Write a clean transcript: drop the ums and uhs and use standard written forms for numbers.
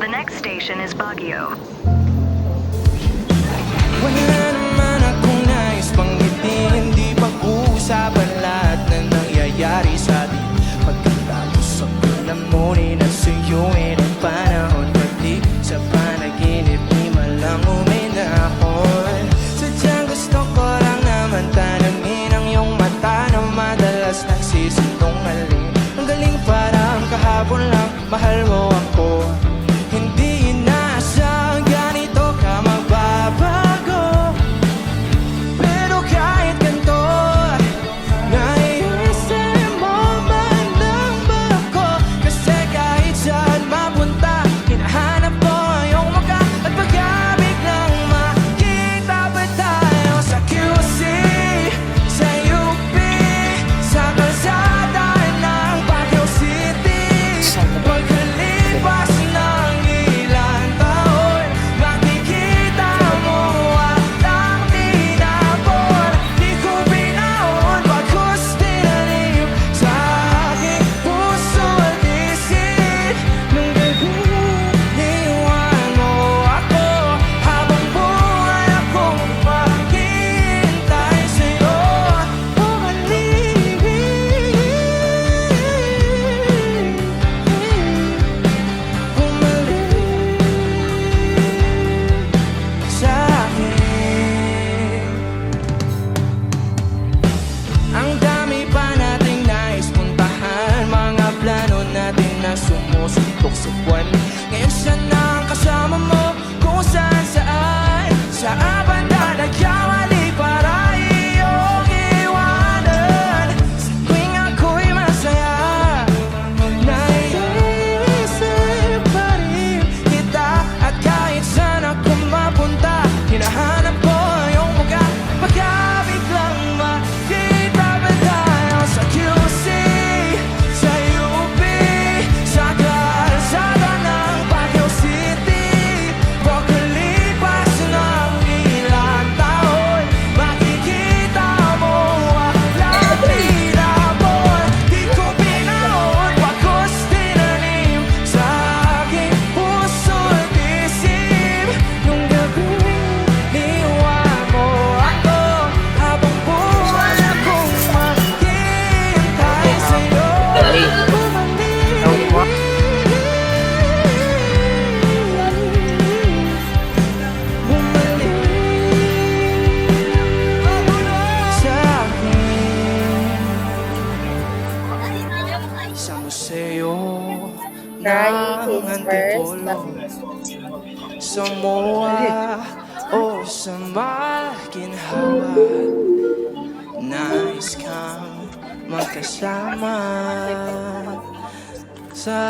The next station is Baguio. Wala naman akong nais banggitin, di pag-uusapan lahat na nangyayari sa atin. Pagkatapos ako lamunin at suyuin ang panahon, pati sa panaginip di malang uminahon. Sadyang gusto ko lang naman tanangin ang iyong mata na madalas nagsisinungaling. Ang galing parang kahapon lang, mahal mo ako. Hindi inaasang ganito ka magbabago. Pero kahit ganito, naiisip mo man lang ba ako? Kasi kahit saan mapunta, hinahanap ko yung mukha. At baka biglang makita pa tayo sa QC, sa UP, sa kalsada ng Baguio City. Pagkalipas ng ilang taon, makikita mo at ang tinapon. Di ko binaon, bagkus tinanim sa aking puso at isip. Nung gabi, iniwan mo ako, habang buhay akong maghihintay sa'yo. Bumalik sa akin. Ang dami pa nating nais puntahan, mga plano natin na sumusuntok sa buwan. Ngayon siya na ang kasama mo kung saan saan. Sa banda nagkamali para iyong iwanan. Sa tuwing ako'y masaya, naiisip pa rin kita. At kahit saan ako mapunta, hinahanap ko yung mukha. Baka biglang makita pa tayo sa QC, sa UP, sa kalsada ng Baguio City. Pagkalipas ng ilang taon, makikita mo ang tinapon. Di ko binaon, bagkus tinanim sa aking puso at isip. Nung gabi, iniwan mo ako, habang buhay akong maghihintay sa'yo. Bumalik sa akin, sa museo Try ng his first. Antipolo, sa MOA o sa Maginhawa. Nais kang magkasama sa